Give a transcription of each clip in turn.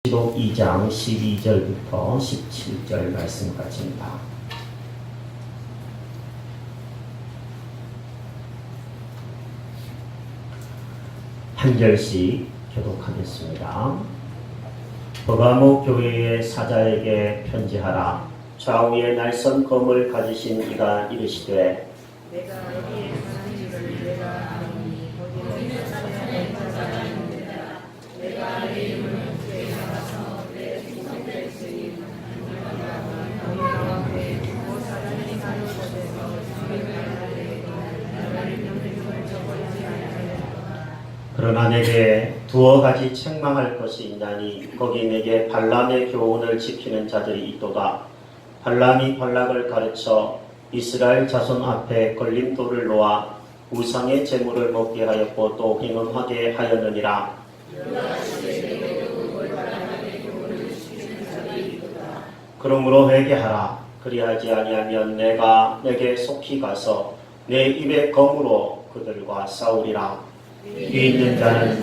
기록 2장 12절부터 17절 말씀까지입니다. 한 절씩 교독하겠습니다. 버가모 교회의 사자에게 편지하라. 좌우에 날선 검을 가지신 이가 이르시되 내가 어디에 사는지를 내가 아노니 거기는 사자의 자가 있느니라. 내가 내 이름을 그에 나가서 내 구속될 주인 너희와 그의 두 사람이 사는 곳에서 주님을 알게 나를 명령을 적어지 아니하였다. 그러나 내게 두어 가지 책망할 것이 있나니 거기 내게 발람의 교훈을 지키는 자들이 있도다. 발람이 발락을 가르쳐 이스라엘 자손 앞에 걸림돌을 놓아 우상의 제물을 먹게 하였고 또 행음하게 하였느니라. 그러므로 회개하라. 그리하지 아니하면 내가 내게 속히 가서 내 입의 검으로 그들과 싸우리라. 위에 있는 자는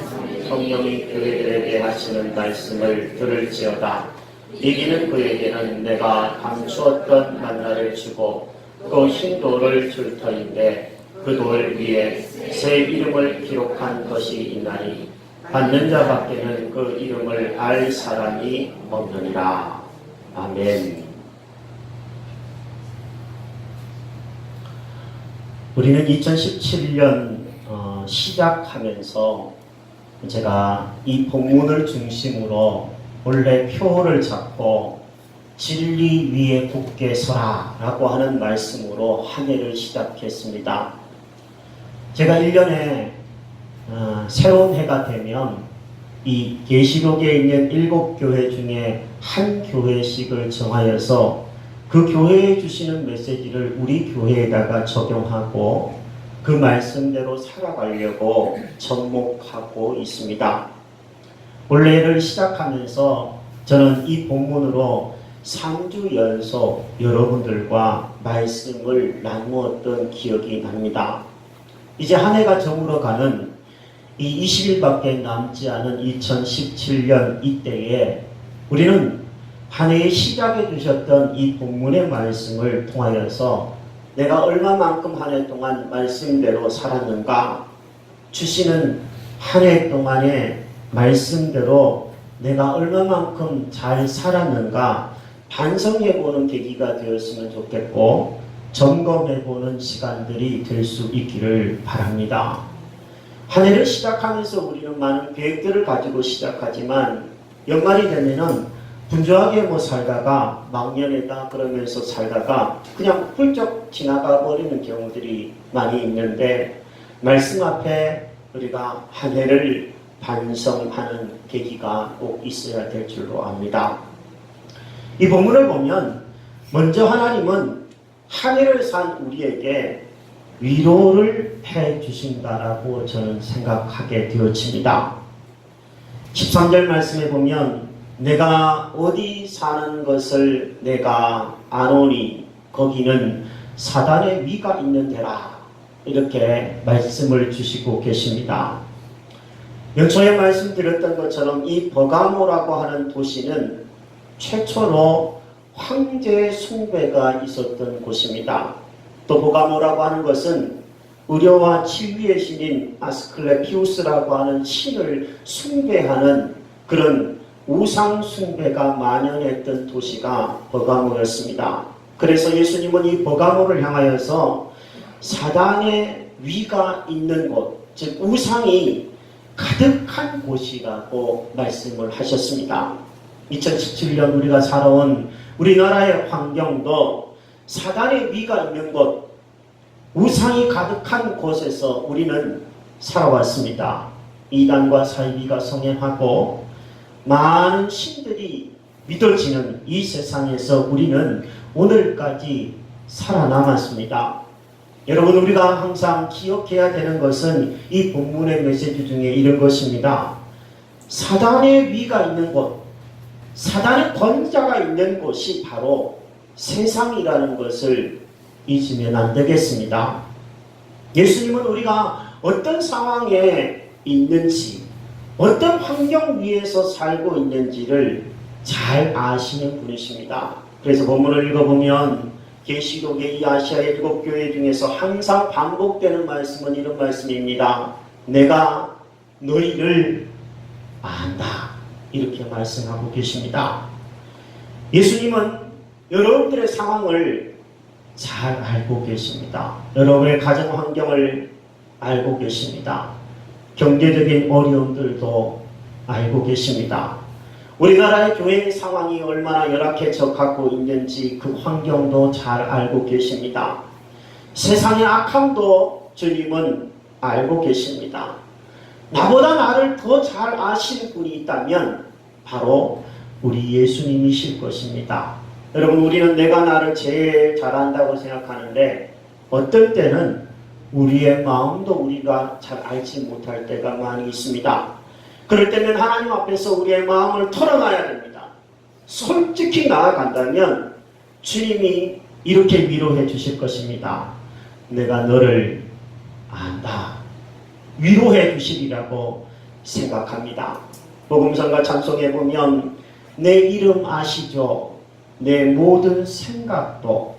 성령이 교회들에게 하시는 말씀을 들을지어다. 이기는 그에게는 내가 감추었던 만나를 주고 또 흰 돌을 줄 터인데 그 돌 위에 새 이름을 기록한 것이 있나니 받는 자밖에는 그 이름을 알 사람이 없느니라. 아멘. 우리는 2017년 시작하면서 제가 이 본문을 중심으로 원래 표를 잡고 진리 위에 굳게 서라 라고 하는 말씀으로 한 해를 시작했습니다. 제가 1년에 새로운 해가 되면 이 계시록에 있는 7교회 중에 한 교회씩을 정하여서 그 교회에 주시는 메시지를 우리 교회에다가 적용하고 그 말씀대로 살아가려고 접목하고 있습니다. 올해를 시작하면서 저는 이 본문으로 3주 연속 여러분들과 말씀을 나누었던 기억이 납니다. 이제 한 해가 저물어가는 이 20일밖에 남지 않은 2017년 이때에 우리는 한 해의 시작에 주셨던 이 본문의 말씀을 통하여서 내가 얼마만큼 한 해 동안 말씀대로 살았는가, 주시는 한 해 동안의 말씀대로 내가 얼마만큼 잘 살았는가 반성해보는 계기가 되었으면 좋겠고 점검해보는 시간들이 될 수 있기를 바랍니다. 한 해를 시작하면서 우리는 많은 계획들을 가지고 시작하지만 연말이 되면은 분주하게 살다가 막년에다 그러면서 살다가 그냥 훌쩍 지나가 버리는 경우들이 많이 있는데 말씀 앞에 우리가 한 해를 반성하는 계기가 꼭 있어야 될 줄로 압니다. 이 본문을 보면 먼저 하나님은 한 해를 산 우리에게 위로를 해 주신다라고 저는 생각하게 되어집니다. 13절 말씀에 보면 내가 어디 사는 것을 내가 아노니 거기는 사단의 위가 있는 데라 이렇게 말씀을 주시고 계십니다. 연초에 말씀드렸던 것처럼 이 버가모라고 하는 도시는 최초로 황제 숭배가 있었던 곳입니다. 또 버가모라고 하는 것은 의료와 치유의 신인 아스클레피우스라고 하는 신을 숭배하는 그런 우상 숭배가 만연했던 도시가 버가모였습니다. 그래서 예수님은 이 버가모를 향하여서 사단의 위가 있는 곳, 즉 우상이 가득한 곳이라고 말씀을 하셨습니다. 2017년 우리가 살아온 우리나라의 환경도 사단의 위가 있는 곳, 우상이 가득한 곳에서 우리는 살아왔습니다. 이단과 사이비가 성행하고 많은 신들이 믿어지는 이 세상에서 우리는 오늘까지 살아남았습니다. 여러분, 우리가 항상 기억해야 되는 것은 이 본문의 메시지 중에 이런 것입니다. 사단의 위가 있는 곳, 사단의 권자가 있는 곳이 바로 세상이라는 것을 잊으면 안 되겠습니다. 예수님은 우리가 어떤 상황에 있는지, 어떤 환경 위에서 살고 있는지를 잘 아시는 분이십니다. 그래서 본문을 읽어보면 계시록의 이 아시아의 7교회 중에서 항상 반복되는 말씀은 이런 말씀입니다. 내가 너희를 안다. 이렇게 말씀하고 계십니다. 예수님은 여러분들의 상황을 잘 알고 계십니다. 여러분의 가정 환경을 알고 계십니다. 경제적인 어려움들도 알고 계십니다. 우리나라의 교회의 상황이 얼마나 열악해져가고 있는지 그 환경도 잘 알고 계십니다. 세상의 악함도 주님은 알고 계십니다. 나보다 나를 더 잘 아시는 분이 있다면 바로 우리 예수님이실 것입니다. 여러분, 우리는 내가 나를 제일 잘한다고 생각하는데 어떨 때는 우리의 마음도 우리가 잘 알지 못할 때가 많이 있습니다. 그럴 때는 하나님 앞에서 우리의 마음을 털어놔야 됩니다. 솔직히 나아간다면 주님이 이렇게 위로해 주실 것입니다. 내가 너를 안다. 위로해 주시리라고 생각합니다. 복음성가 찬송에 보면 내 이름 아시죠? 내 모든 생각도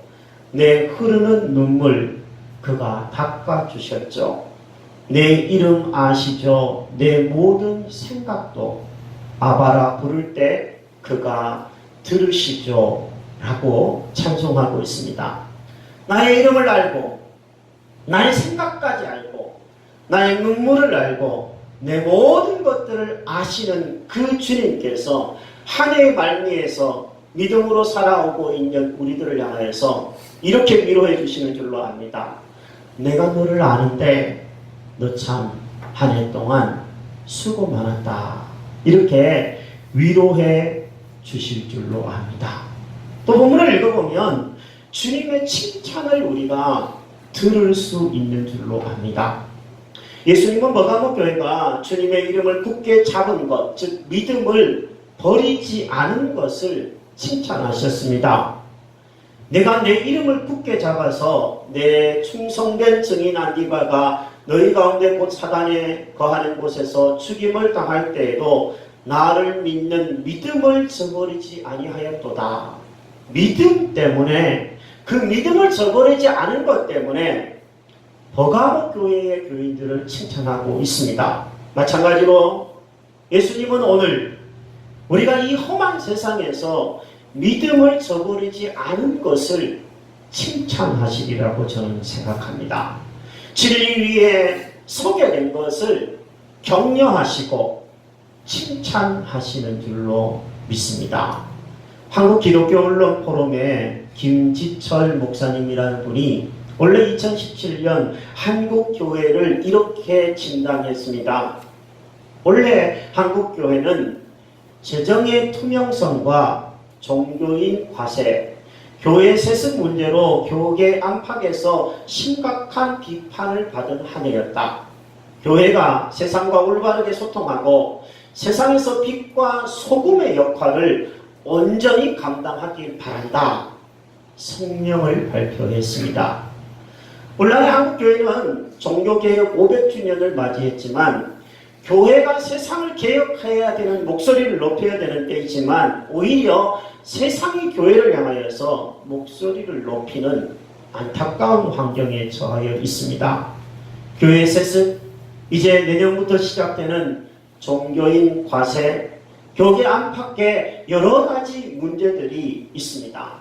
내 흐르는 눈물 그가 닦아주셨죠. 내 이름 아시죠? 내 모든 생각도 아바라 부를 때 그가 들으시죠. 라고 찬송하고 있습니다. 나의 이름을 알고 나의 생각까지 알고 나의 눈물을 알고 내 모든 것들을 아시는 그 주님께서 한 해의 말미에서 믿음으로 살아오고 있는 우리들을 향하여서 이렇게 위로해 주시는 줄로 압니다. 내가 너를 아는데 너 참 한 해 동안 수고 많았다. 이렇게 위로해 주실 줄로 압니다. 또 본문을 읽어보면 주님의 칭찬을 우리가 들을 수 있는 줄로 압니다. 예수님은 버가모 교회가 주님의 이름을 굳게 잡은 것, 즉 믿음을 버리지 않은 것을 칭찬하셨습니다. 내가 내 이름을 굳게 잡아서 내 충성된 증인 안디바가 너희 가운데 곧 사단에 거하는 곳에서 죽임을 당할 때에도 나를 믿는 믿음을 저버리지 아니하였도다. 믿음 때문에, 그 믿음을 저버리지 않은 것 때문에 버가모 교회의 교인들을 칭찬하고 있습니다. 마찬가지로 예수님은 오늘 우리가 이 험한 세상에서 믿음을 저버리지 않은 것을 칭찬하시리라고 저는 생각합니다. 진리 위에 서게 된 것을 격려하시고 칭찬하시는 줄로 믿습니다. 한국 기독교 언론 포럼의 김지철 목사님이라는 분이 원래 2017년 한국 교회를 이렇게 진단했습니다. 원래 한국 교회는 재정의 투명성과 종교인 과세, 교회 세습 문제로 교계 안팎에서 심각한 비판을 받은 한 해였다. 교회가 세상과 올바르게 소통하고 세상에서 빛과 소금의 역할을 온전히 감당하길 바란다. 성명을 발표했습니다. 오늘날의 한국교회는 종교개혁 500주년을 맞이했지만 교회가 세상을 개혁해야 되는, 목소리를 높여야 되는 때이지만 오히려 세상이 교회를 향하여서 목소리를 높이는 안타까운 환경에 처하여 있습니다. 교회 세습, 이제 내년부터 시작되는 종교인 과세, 교계 안팎에 여러 가지 문제들이 있습니다.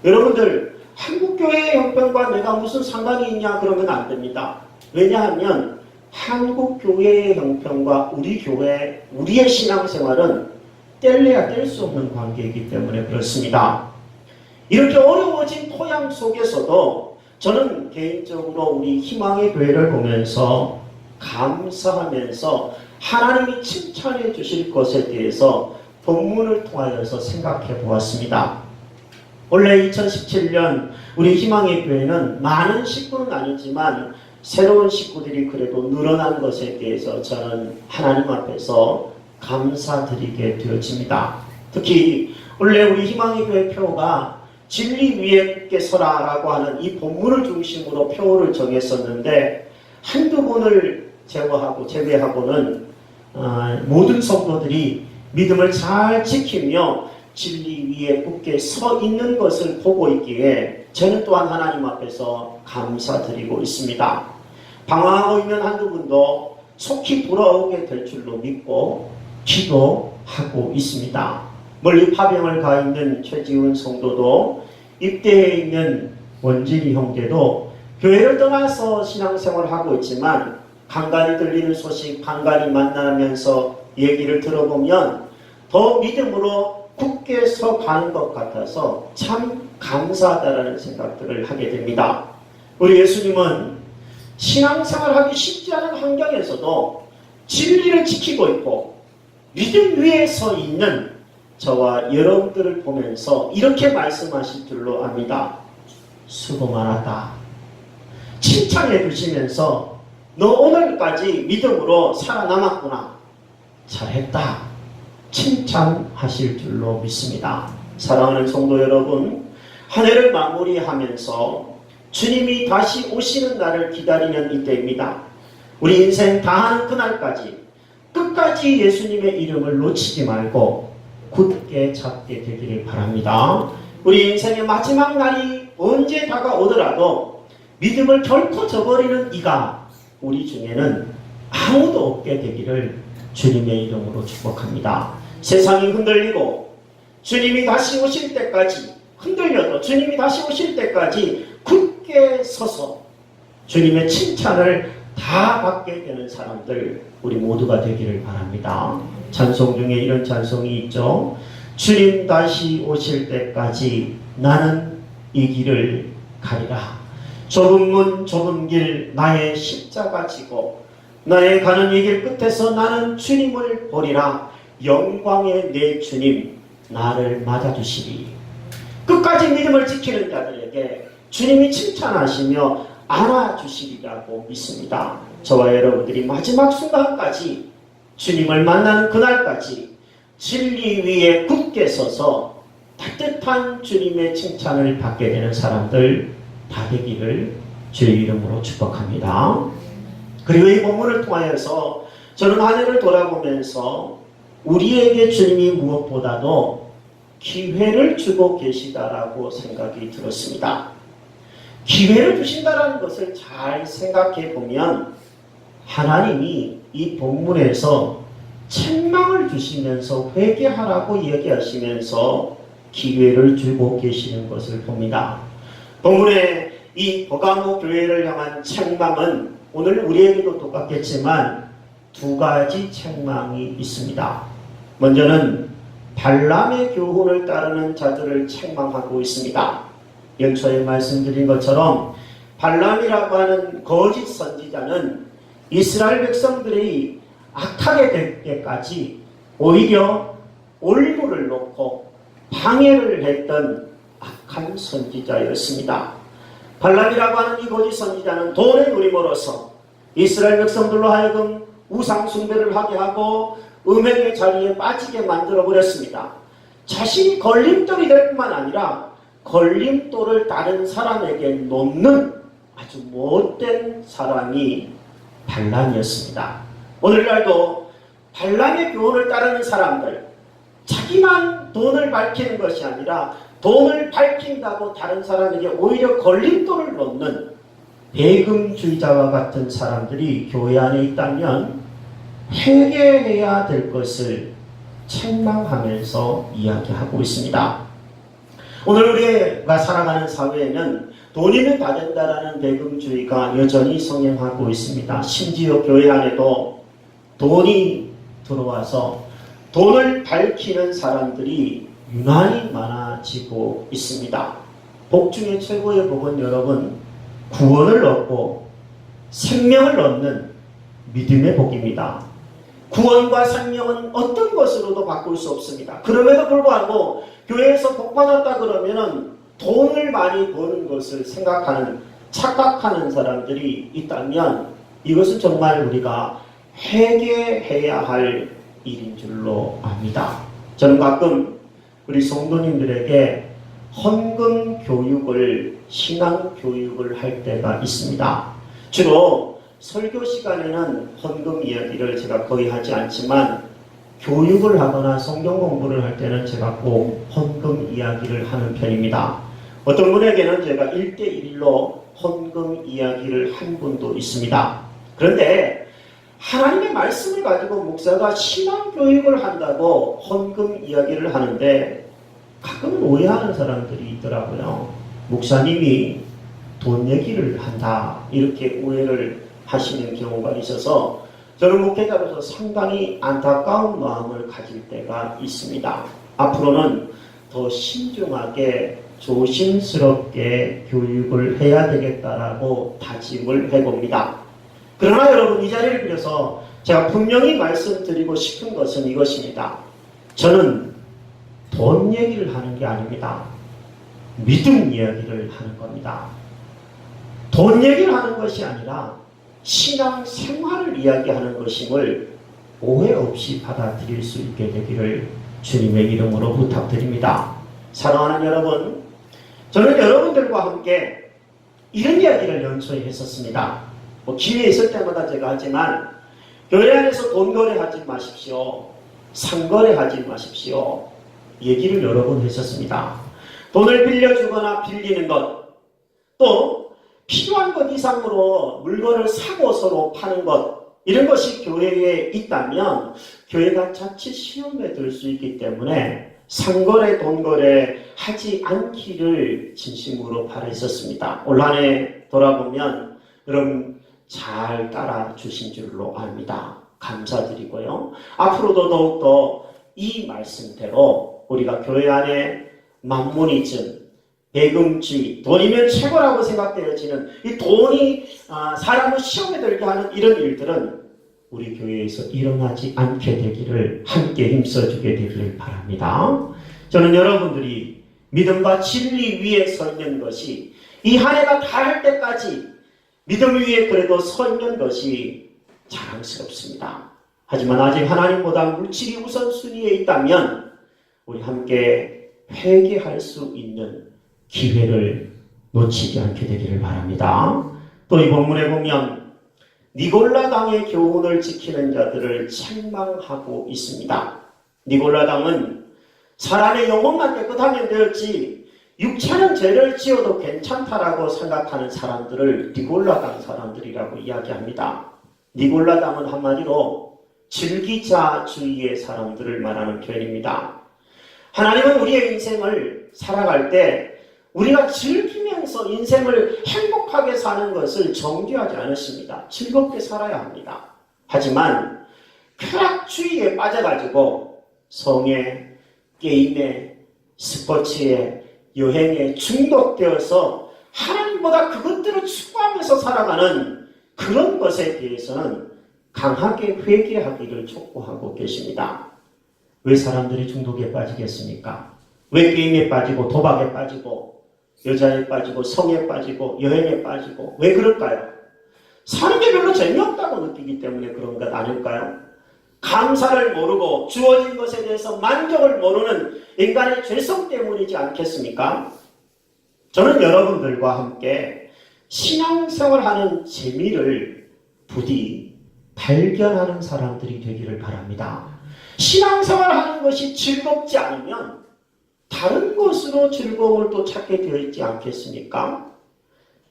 여러분들, 한국교회의 형편과 내가 무슨 상관이 있냐 그러면 안 됩니다. 왜냐하면 한국교회의 형편과 우리 교회, 우리의 신앙생활은 뗄래야 뗄 수 없는 관계이기 때문에 그렇습니다. 이렇게 어려워진 토양 속에서도 저는 개인적으로 우리 희망의 교회를 보면서 감사하면서 하나님이 칭찬해 주실 것에 대해서 본문을 통하여서 생각해 보았습니다. 원래 2017년 우리 희망의 교회는 많은 식구는 아니지만 새로운 식구들이 그래도 늘어난 것에 대해서 저는 하나님 앞에서 감사드리게 되어집니다. 특히 원래 우리 희망의 교회 표가 진리 위에 굳게 서라라고 하는 이 본문을 중심으로 표를 정했었는데 한두 분을 제외하고는 모든 성도들이 믿음을 잘 지키며 진리 위에 굳게 서 있는 것을 보고 있기에 저는 또한 하나님 앞에서 감사드리고 있습니다. 방황하고 있는 한두 분도 속히 돌아오게 될 줄로 믿고 기도하고 있습니다. 멀리 파병을 가 있는 최지훈 성도도 입대해 있는 원진이 형제도 교회를 떠나서 신앙생활을 하고 있지만 간간히 들리는 소식, 간간히 만나면서 얘기를 들어보면 더 믿음으로 굳게 서 가는 것 같아서 참 감사하다라는 생각들을 하게 됩니다. 우리 예수님은 신앙생활하기 쉽지 않은 환경에서도 진리를 지키고 있고 믿음 위에 서 있는 저와 여러분들을 보면서 이렇게 말씀하실 줄로 압니다. 수고 많았다. 칭찬해 주시면서 너 오늘까지 믿음으로 살아남았구나. 잘했다. 칭찬하실 줄로 믿습니다. 사랑하는 성도 여러분, 한 해를 마무리하면서 주님이 다시 오시는 날을 기다리는 이때입니다. 우리 인생 다하는 그날까지 끝까지 예수님의 이름을 놓치지 말고 굳게 잡게 되기를 바랍니다. 우리 인생의 마지막 날이 언제 다가오더라도 믿음을 결코 저버리는 이가 우리 중에는 아무도 없게 되기를 주님의 이름으로 축복합니다. 세상이 흔들리고 주님이 다시 오실 때까지 흔들려도 주님이 다시 오실 때까지 굳게 서서 주님의 칭찬을 다 받게 되는 사람들 우리 모두가 되기를 바랍니다. 찬송 중에 이런 찬송이 있죠. 주님 다시 오실 때까지 나는 이 길을 가리라. 좁은 문 좁은 길 나의 십자가 지고 나의 가는 이 길 끝에서 나는 주님을 보리라. 영광의 내 주님 나를 맞아주시리. 끝까지 믿음을 지키는 자들에게 주님이 칭찬하시며 안아주시리라고 믿습니다. 저와 여러분들이 마지막 순간까지 주님을 만나는 그날까지 진리 위에 굳게 서서 따뜻한 주님의 칭찬을 받게 되는 사람들 다 되기를 주의 이름으로 축복합니다. 그리고 이 본문을 통하여서 저는 한 해를 돌아보면서 우리에게 주님이 무엇보다도 기회를 주고 계시다라고 생각이 들었습니다. 기회를 주신다라는 것을 잘 생각해 보면 하나님이 이 본문에서 책망을 주시면서 회개하라고 얘기하시면서 기회를 주고 계시는 것을 봅니다. 본문의 이 버가모 교회를 향한 책망은 오늘 우리에게도 똑같겠지만 두 가지 책망이 있습니다. 먼저는 발람의 교훈을 따르는 자들을 책망하고 있습니다. 연초에 말씀드린 것처럼 발람이라고 하는 거짓 선지자는 이스라엘 백성들이 악하게 될 때까지 오히려 올무를 놓고 방해를 했던 악한 선지자였습니다. 발람이라고 하는 이 거짓 선지자는 돈에 누림으로써 이스라엘 백성들로 하여금 우상 숭배를 하게 하고 음행의 자리에 빠지게 만들어버렸습니다. 자신이 걸림돌이 될 뿐만 아니라 걸림돌을 다른 사람에게 놓는 아주 못된 사람이 발람이었습니다. 오늘날도 발람의 교훈을 따르는 사람들, 자기만 돈을 밝히는 것이 아니라 돈을 밝힌다고 다른 사람에게 오히려 걸림돌을 놓는 배금주의자와 같은 사람들이 교회 안에 있다면 회개해야 될 것을 책망하면서 이야기하고 있습니다. 오늘 우리가 살아가는 사회에는 돈이면 다 된다라는 배금주의가 여전히 성행하고 있습니다. 심지어 교회 안에도 돈이 들어와서 돈을 밝히는 사람들이 유난히 많아지고 있습니다. 복 중에 최고의 복은 여러분 구원을 얻고 생명을 얻는 믿음의 복입니다. 구원과 생명은 어떤 것으로도 바꿀 수 없습니다. 그럼에도 불구하고 교회에서 복 받았다 그러면은 돈을 많이 버는 것을 생각하는 착각하는 사람들이 있다면 이것은 정말 우리가 회개해야 할 일인 줄로 압니다. 저는 가끔 우리 성도님들에게 헌금 교육을 신앙 교육을 할 때가 있습니다. 주로 설교 시간에는 헌금 이야기를 제가 거의 하지 않지만 교육을 하거나 성경 공부를 할 때는 제가 꼭 헌금 이야기를 하는 편입니다. 어떤 분에게는 제가 1대1로 헌금 이야기를 한 분도 있습니다. 그런데 하나님의 말씀을 가지고 목사가 신앙교육을 한다고 헌금 이야기를 하는데 가끔 오해하는 사람들이 있더라고요. 목사님이 돈 얘기를 한다 이렇게 오해를 하시는 경우가 있어서 저는 목회자로서 상당히 안타까운 마음을 가질 때가 있습니다. 앞으로는 더 신중하게 조심스럽게 교육을 해야 되겠다라고 다짐을 해봅니다. 그러나 여러분 이 자리를 빌어서 제가 분명히 말씀드리고 싶은 것은 이것입니다. 저는 돈 얘기를 하는 게 아닙니다. 믿음 이야기를 하는 겁니다. 돈 얘기를 하는 것이 아니라 신앙 생활을 이야기하는 것임을 오해 없이 받아들일 수 있게 되기를 주님의 이름으로 부탁드립니다. 사랑하는 여러분, 저는 여러분들과 함께 이런 이야기를 연초에 했었습니다. 기회 있을 때마다 제가 하지만 교회 안에서 돈 거래하지 마십시오. 상거래하지 마십시오. 얘기를 여러 번 했었습니다. 돈을 빌려주거나 빌리는 것, 또 필요한 것 이상으로 물건을 사고 서로 파는 것, 이런 것이 교회에 있다면 교회가 자칫 시험에 들 수 있기 때문에 상거래, 돈거래 하지 않기를 진심으로 바랬었습니다. 올 한 해 돌아보면 여러분 잘 따라주신 줄로 압니다. 감사드리고요. 앞으로도 더욱더 이 말씀대로 우리가 교회 안에 만모니즘, 배금주의, 돈이면 최고라고 생각되어지는 이 돈이 사람을 시험에 들게 하는 이런 일들은 우리 교회에서 일어나지 않게 되기를 함께 힘써주게 되기를 바랍니다. 저는 여러분들이 믿음과 진리 위에 서 있는 것이 이 한 해가 다 할 때까지 믿음 위에 그래도 서 있는 것이 자랑스럽습니다. 하지만 아직 하나님보다 물질이 우선순위에 있다면 우리 함께 회개할 수 있는 기회를 놓치지 않게 되기를 바랍니다. 또 이 본문에 보면 니골라 당의 교훈을 지키는 자들을 책망하고 있습니다. 니골라 당은 사람의 영혼만 깨끗하면 되었지 육체는 죄를 지어도 괜찮다라고 생각하는 사람들을 니골라 당 사람들이라고 이야기합니다. 니골라 당은 한마디로 즐기자주의의 사람들을 말하는 표현입니다. 하나님은 우리의 인생을 살아갈 때 우리가 즐기면서 인생을 행복하게 사는 것을 정죄하지 않으십니다. 즐겁게 살아야 합니다. 하지만 쾌락주의에 빠져가지고 성에, 게임에, 스포츠에, 여행에 중독되어서 하나님보다 그것들을 추구하면서 살아가는 그런 것에 대해서는 강하게 회개하기를 촉구하고 계십니다. 왜 사람들이 중독에 빠지겠습니까? 왜 게임에 빠지고 도박에 빠지고 여자에 빠지고 성에 빠지고 여행에 빠지고 왜 그럴까요? 사는 게 별로 재미없다고 느끼기 때문에 그런 것 아닐까요? 감사를 모르고 주어진 것에 대해서 만족을 모르는 인간의 죄성 때문이지 않겠습니까? 저는 여러분들과 함께 신앙생활하는 재미를 부디 발견하는 사람들이 되기를 바랍니다. 신앙생활하는 것이 즐겁지 않으면 다른 것으로 즐거움을 또 찾게 되어 있지 않겠습니까?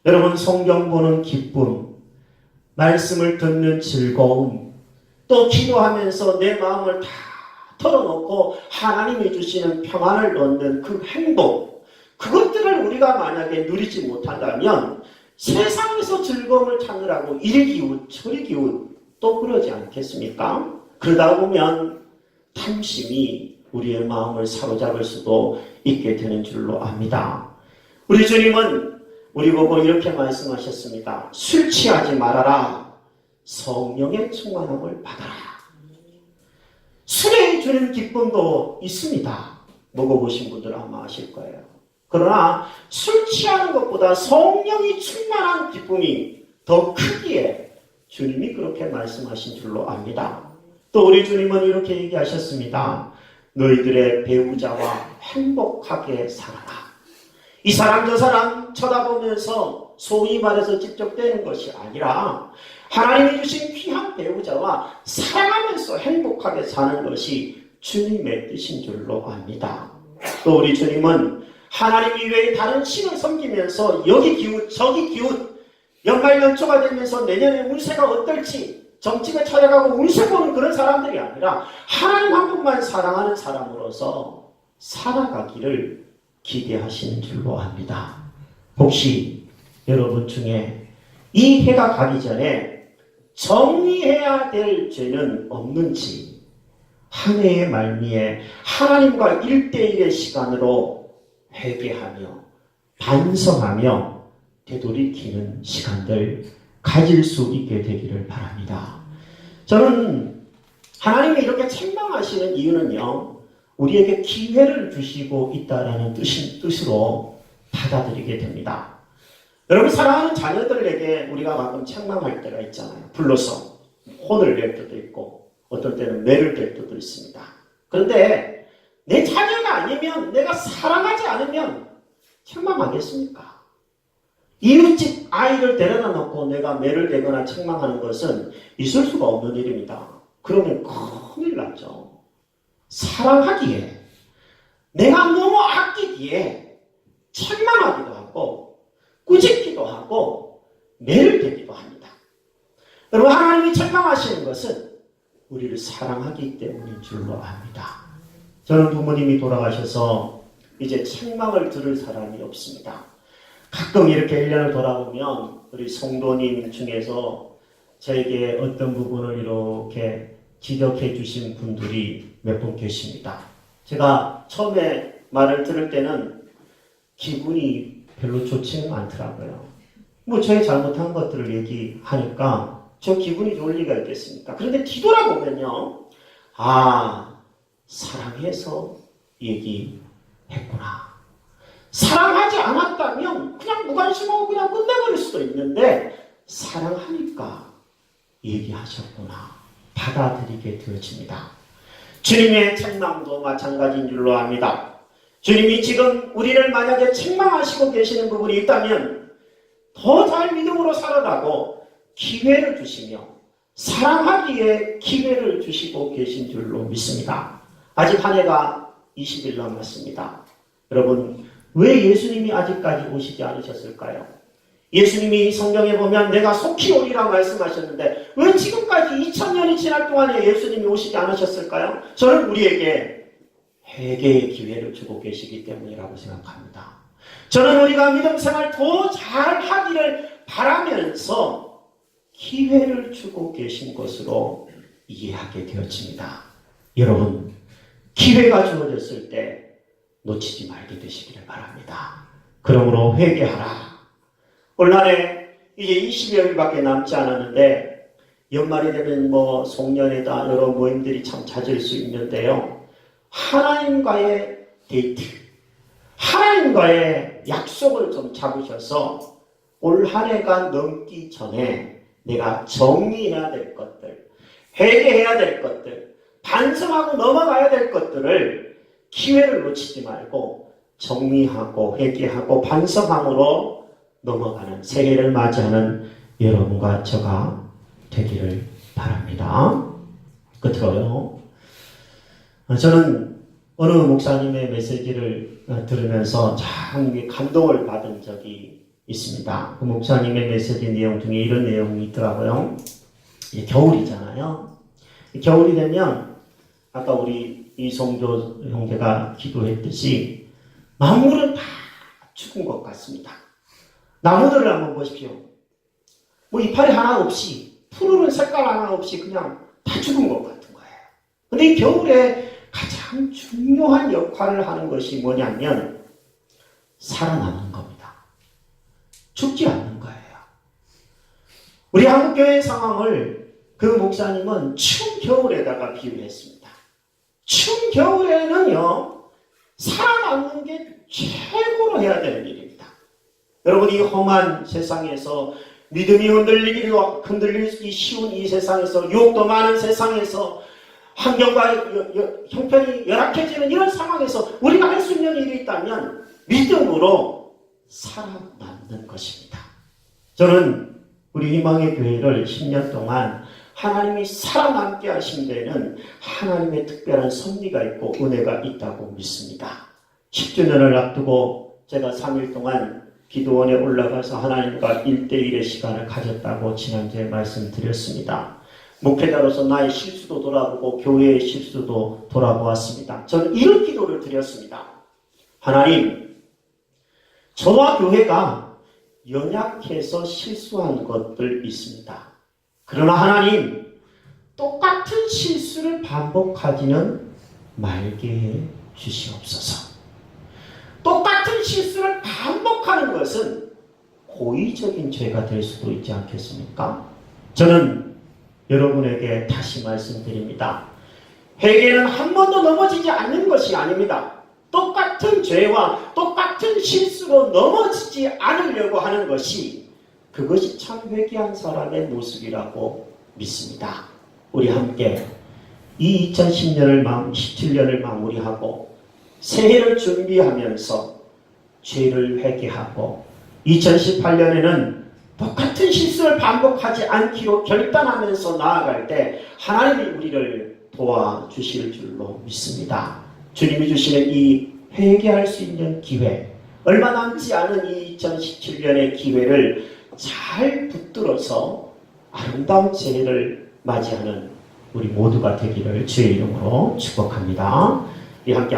여러분 성경 보는 기쁨, 말씀을 듣는 즐거움, 또 기도하면서 내 마음을 다 털어놓고 하나님이 주시는 평안을 얻는 그 행복, 그것들을 우리가 만약에 누리지 못한다면 세상에서 즐거움을 찾느라고 이리기웃 저리기웃 또 그러지 않겠습니까? 그러다 보면 탐심이 우리의 마음을 사로잡을 수도 있게 되는 줄로 압니다. 우리 주님은 우리 보고 이렇게 말씀하셨습니다. 술 취하지 말아라. 성령의 충만함을 받아라. 술에 주는 기쁨도 있습니다. 먹어보신 분들은 아마 아실 거예요. 그러나 술 취하는 것보다 성령이 충만한 기쁨이 더 크기에 주님이 그렇게 말씀하신 줄로 압니다. 또 우리 주님은 이렇게 얘기하셨습니다. 너희들의 배우자와 행복하게 살아라. 이 사람 저 사람 쳐다보면서 소위 말해서 집적되는 것이 아니라 하나님이 주신 귀한 배우자와 사랑하면서 행복하게 사는 것이 주님의 뜻인 줄로 압니다. 또 우리 주님은 하나님 이외에 다른 신을 섬기면서 여기 기웃 저기 기웃 연말연초가 되면서 내년에 운세가 어떨지 점집에 찾아가고 운세 보는 그런 사람들이 아니라 하나님 한 분만 사랑하는 사람으로서 살아가기를 기대하시는 줄로 압니다. 혹시 여러분 중에 이 해가 가기 전에 정리해야 될 죄는 없는지 한 해의 말미에 하나님과 1대1의 시간으로 회개하며 반성하며 되돌이키는 시간들 가질 수 있게 되기를 바랍니다. 저는 하나님이 이렇게 책망하시는 이유는요, 우리에게 기회를 주시고 있다라는 뜻으로 받아들이게 됩니다. 여러분, 사랑하는 자녀들에게 우리가 가끔 책망할 때가 있잖아요. 불러서 혼을 낼 때도 있고 어떤 때는 매를 댈 때도 있습니다. 그런데 내 자녀가 아니면, 내가 사랑하지 않으면 책망하겠습니까? 이웃집 아이를 데려다 놓고 내가 매를 대거나 책망하는 것은 있을 수가 없는 일입니다. 그러면 큰일 나죠. 사랑하기에, 내가 너무 아끼기에 책망하기도 하고 꾸짖기도 하고 매를 대기도 합니다. 여러분, 하나님이 책망하시는 것은 우리를 사랑하기 때문인 줄로 압니다. 저는 부모님이 돌아가셔서 이제 책망을 들을 사람이 없습니다. 가끔 이렇게 1년을 돌아보면 우리 성도님 중에서 저에게 어떤 부분을 이렇게 지적해 주신 분들이 몇 분 계십니다. 제가 처음에 말을 들을 때는 기분이 별로 좋지는 않더라고요. 뭐 저의 잘못한 것들을 얘기하니까 저 기분이 좋을 리가 있겠습니까? 그런데 뒤돌아보면요, 사랑해서 얘기했구나. 사랑하지 않았다면 그냥 무관심하고 그냥 끝내버릴 수도 있는데 사랑하니까 얘기하셨구나. 받아들이게 되어집니다. 주님의 책망도 마찬가지인 줄로 압니다. 주님이 지금 우리를 만약에 책망하시고 계시는 부분이 있다면 더 잘 믿음으로 살아가고 기회를 주시며 사랑하기에 기회를 주시고 계신 줄로 믿습니다. 아직 한 해가 20일 남았습니다. 여러분, 왜 예수님이 아직까지 오시지 않으셨을까요? 예수님이 성경에 보면 내가 속히 오리라 말씀하셨는데 왜 지금까지 2000년이 지날 동안에 예수님이 오시지 않으셨을까요? 저는 우리에게 회개의 기회를 주고 계시기 때문이라고 생각합니다. 저는 우리가 믿음 생활 더 잘하기를 바라면서 기회를 주고 계신 것으로 이해하게 되어집니다. 여러분, 기회가 주어졌을 때 놓치지 말게 되시기를 바랍니다. 그러므로 회개하라. 올 한해 이제 20여일밖에 남지 않았는데 연말이 되면 뭐 송년회다 여러 모임들이 참 잦을 수 있는데요. 하나님과의 데이트, 하나님과의 약속을 좀 잡으셔서 올 한 해가 넘기 전에 내가 정리해야 될 것들, 회개해야 될 것들, 반성하고 넘어가야 될 것들을 기회를 놓치지 말고 정리하고 회개하고 반성함으로 넘어가는 새해를 맞이하는 여러분과 저가 되기를 바랍니다. 끝으로요, 저는 어느 목사님의 메시지를 들으면서 참 감동을 받은 적이 있습니다. 그 목사님의 메시지 내용 중에 이런 내용이 있더라고요. 이제 겨울이잖아요. 겨울이 되면 아까 우리 이성조 형제가 기도했듯이 만물은 다 죽은 것 같습니다. 나무들을 한번 보십시오. 뭐 이파리 하나 없이, 푸르른 색깔 하나 없이 그냥 다 죽은 것 같은 거예요. 근데 이 겨울에 가장 중요한 역할을 하는 것이 뭐냐면 살아남는 겁니다. 죽지 않는 거예요. 우리 한국교회 상황을 그 목사님은 추운 겨울에다가 비유했습니다. 추운 겨울에는요, 살아남는 게 최고로 해야 되는 일입니다. 여러분, 이 험한 세상에서 믿음이 흔들리기 쉬운 이 세상에서, 유혹도 많은 세상에서, 환경과 형편이 열악해지는 이런 상황에서 우리가 할 수 있는 일이 있다면 믿음으로 살아남는 것입니다. 저는 우리 희망의 교회를 10년 동안 하나님이 살아남게 하신 데에는 하나님의 특별한 섭리가 있고 은혜가 있다고 믿습니다. 10주년을 앞두고 제가 3일 동안 기도원에 올라가서 하나님과 1대1의 시간을 가졌다고 지난주에 말씀드렸습니다. 목회자로서 나의 실수도 돌아보고 교회의 실수도 돌아보았습니다. 저는 이런 기도를 드렸습니다. 하나님, 저와 교회가 연약해서 실수한 것들 있습니다. 그러나 하나님, 똑같은 실수를 반복하지는 말게 해 주시옵소서. 똑같은 실수를 반복하는 것은 고의적인 죄가 될 수도 있지 않겠습니까? 저는 여러분에게 다시 말씀드립니다. 회개는 한 번도 넘어지지 않는 것이 아닙니다. 똑같은 죄와 똑같은 실수로 넘어지지 않으려고 하는 것이 그것이 참 회개한 사람의 모습이라고 믿습니다. 우리 함께 이 17년을 마무리하고 새해를 준비하면서 죄를 회개하고 2018년에는 똑같은 실수를 반복하지 않기로 결단하면서 나아갈 때 하나님이 우리를 도와주실 줄로 믿습니다. 주님이 주시는 이 회개할 수 있는 기회, 얼마 남지 않은 이 2017년의 기회를 잘 붙들어서 아름다운 새해를 맞이하는 우리 모두가 되기를 주의 이름으로 축복합니다. 이 함께